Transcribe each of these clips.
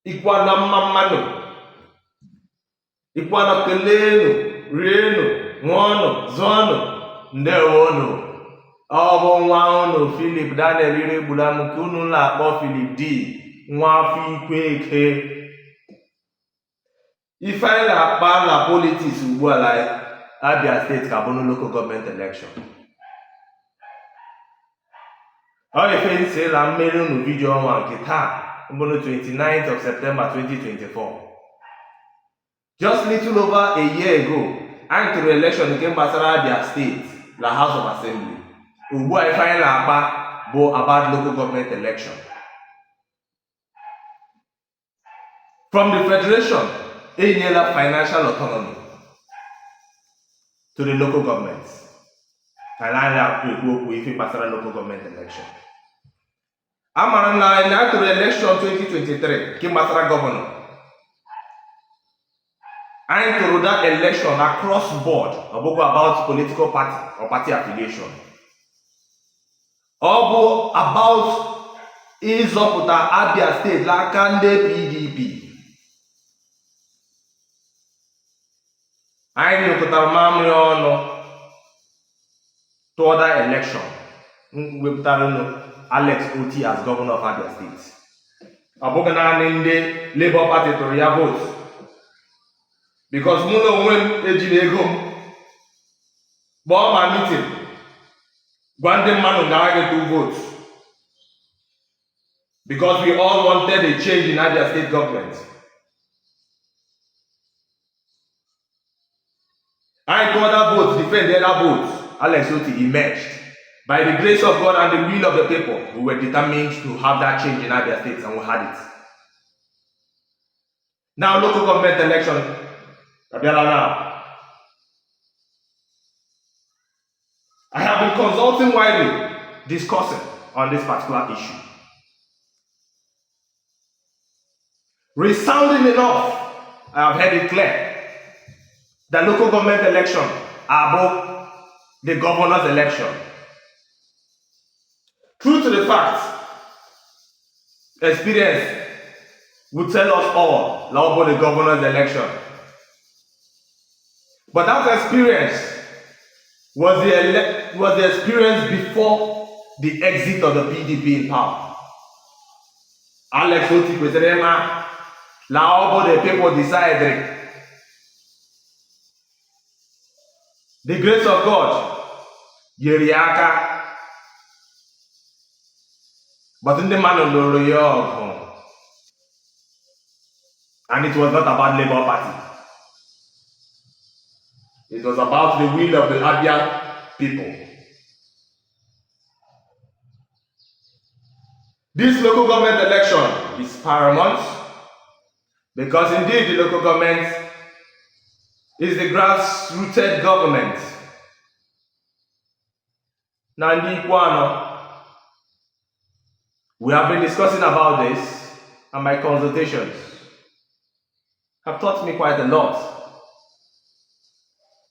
Ikwana mmanụ, ikwana kelenu, rienu, ṅụọnụ, zụọnụ, ndewonu. Ọ bụ nwa unu Philip Daniel Iregbulam nke unu na-akpọ Philip D. nwa afọ ikwe eke. Ife anyị na-akpa na politiks ugbu a na Abia State ka bụrụ local government election. Ọ ife isi na mmeri unu vidio ọnwa nke taa mbụrụ 29th of September 2024. Just little over a year ago, anyị tụrụ election nke gbasara Abia State na House of Assembly. Ugbu a ife anyị na-akpa bụ about local government election. From the federation, enyela financial autonomy to the local governments. And I have to go with local government election. Amara na to the election 2023, Kimbasara governor. I to that election across board about political party or party affiliation. About Izoputa Abia State Lakande PDP. I know to to other election with Alex Otti as governor of Abia State. Abogana nende Labour Party to your vote. Because Muno went Ejinegum Bomb meeting. Gwande man now get 2 votes. Because we all wanted a change in Abia State government. I to other votes, defend the other votes. Alex Otti emerged. By the grace of God and the will of the people, we were determined to have that change in Abia State, and we had it. Now, local government election, I have been consulting widely, discussing on this particular issue. Resounding enough, I have heard it clear that local government election are above the governor's election. True to the fact, experience would tell us all about the governor's election. But that experience was the experience before the exit of the PDP in power. Alex Otti Kweserema, the people decided. The grace of God, Yeriaka, but in the man of the and it was not about Labour Party. It was about the will of the Abia people. This local government election is paramount because indeed the local government is the grassrooted government. Nandi Kwano, we have been discussing about this, and my consultations have taught me quite a lot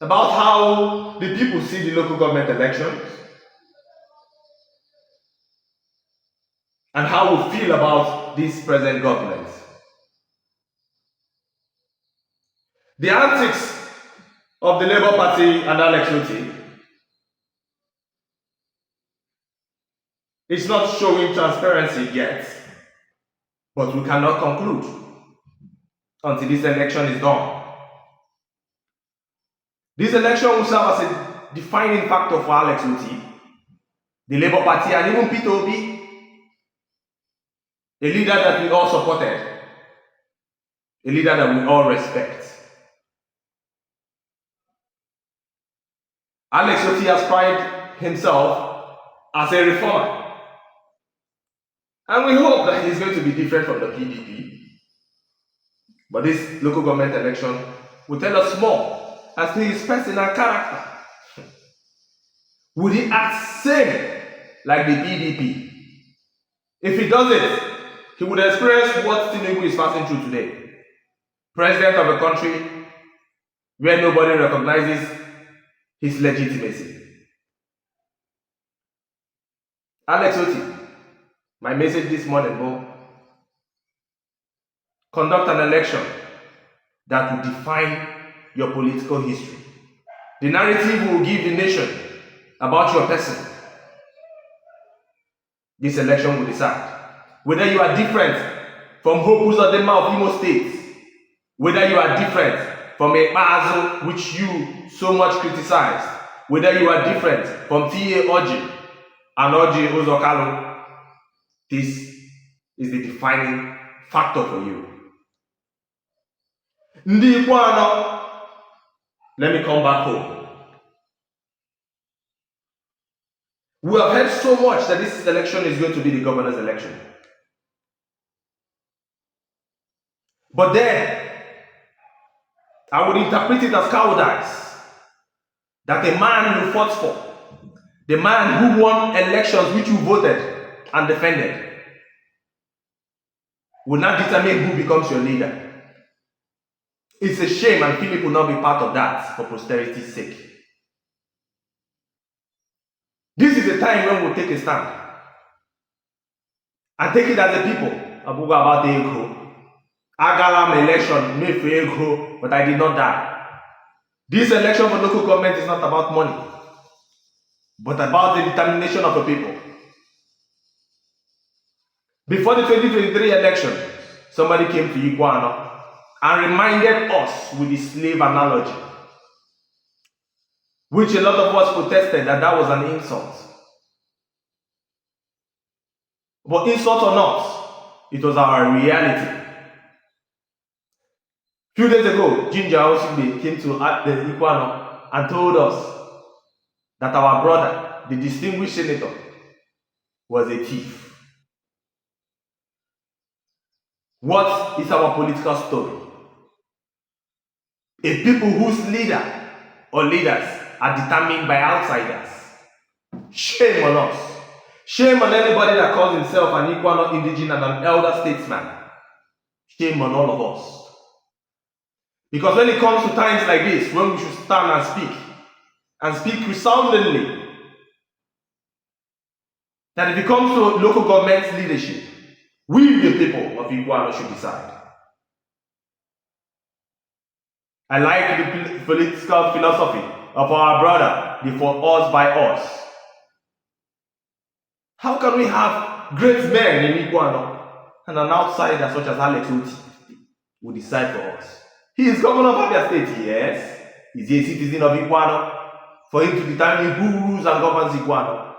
about how the people see the local government elections and how we feel about this present government. The antics of the Labour Party and Alex Otti is not showing transparency yet, but we cannot conclude until this election is done. This election will serve as a defining factor for Alex Otti, the Labour Party, and even Peter Obi, a leader that we all supported, a leader that we all respect. Alex Otti has prided himself as a reformer. And we hope that he's going to be different from the PDP. But this local government election will tell us more as to his personal character. Would he act same like the PDP? If he does it, he would experience what Tinubu is passing through today. President of a country where nobody recognizes his legitimacy. Alex Otti, my message this morning, Bo, conduct an election that will define your political history. The narrative will give the nation about your person. This election will decide whether you are different from Hope Uzodinma of Imo State, whether you are different from Ekpazu, which you so much criticized, whether you are different from T.A. Otti and Oji Uzokalo. This is the defining factor for you. Ndi Ikwano, let me come back home. We have heard so much that this election is going to be the governor's election. But then, I would interpret it as cowardice. That a man you fought for, the man who won elections which you voted and defended, will not determine who becomes your leader. It's a shame, and Philip will not be part of that for posterity's sake. This is a time when we'll take a stand and take it as a people. Abuga about the ego. Agalam election, made for ego, but I did not die. This election for local government is not about money, but about the determination of the people. Before the 2023 election, somebody came to Iguano and reminded us with the slave analogy, which a lot of us protested that was an insult. But insult or not, it was our reality. Few days ago, Ginger Osimbe came to the Iguano and told us that our brother, the distinguished senator, was a thief. What is our political story? A people whose leader or leaders are determined by outsiders. Shame on us. Shame on anybody that calls himself an Iguano indigenous and an elder statesman. Shame on all of us. Because when it comes to times like this, when we should stand and speak resoundingly, that if it comes to local government leadership, we the people of Iguano should decide. I like the political philosophy of our brother, the for us by us. How can we have great men in Iguano and an outsider such as Alex Otti will decide for us? He is governor of Abia State, yes. Is he a citizen of Iguano? For him to determine who rules and governs Iguano.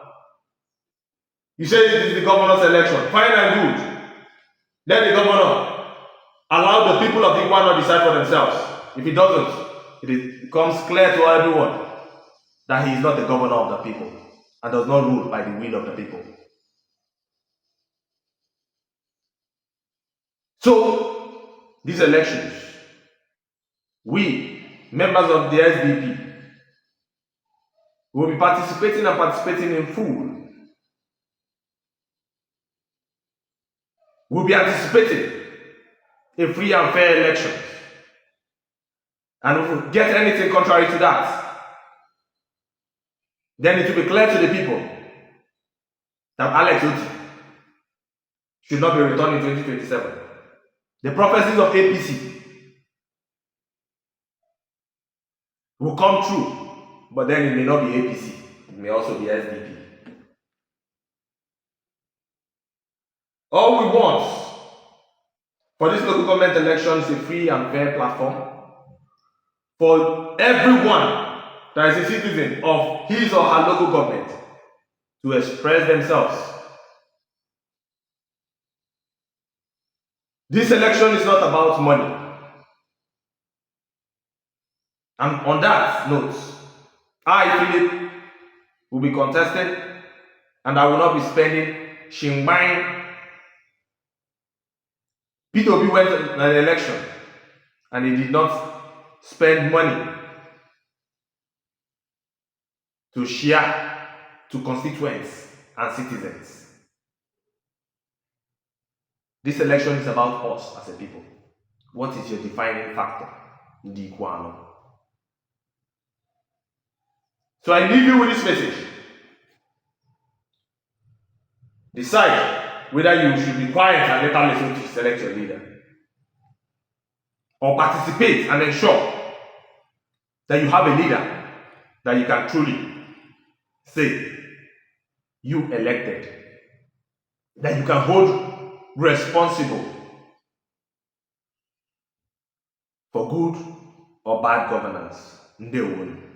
You say it is the governor's election. Fine and good. Let the governor allow the people of Iguano decide for themselves. If he doesn't, it becomes clear to everyone that he is not the governor of the people and does not rule by the will of the people. So, these elections, we, members of the SDP, will be participating in full. We'll be anticipating a free and fair election. And if we get anything contrary to that, then it will be clear to the people that Alex Otti should not be returned in 2027. The prophecies of APC will come true, but then it may not be APC, it may also be SDP. All we want for this local government election is a free and fair platform for everyone that is a citizen of his or her local government to express themselves. This election is not about money. And on that note, I, Philip, will be contesting, and I will not be spending Shingbang. Peter Obi went to an election and he did not spend money to share to constituents and citizens. This election is about us as a people. What is your defining factor in the Iguano? So I leave you with this message. Decide whether you should be quiet and let Alex Otti select your leader, or participate and ensure that you have a leader that you can truly say you elected, that you can hold responsible for good or bad governance. Ndewo.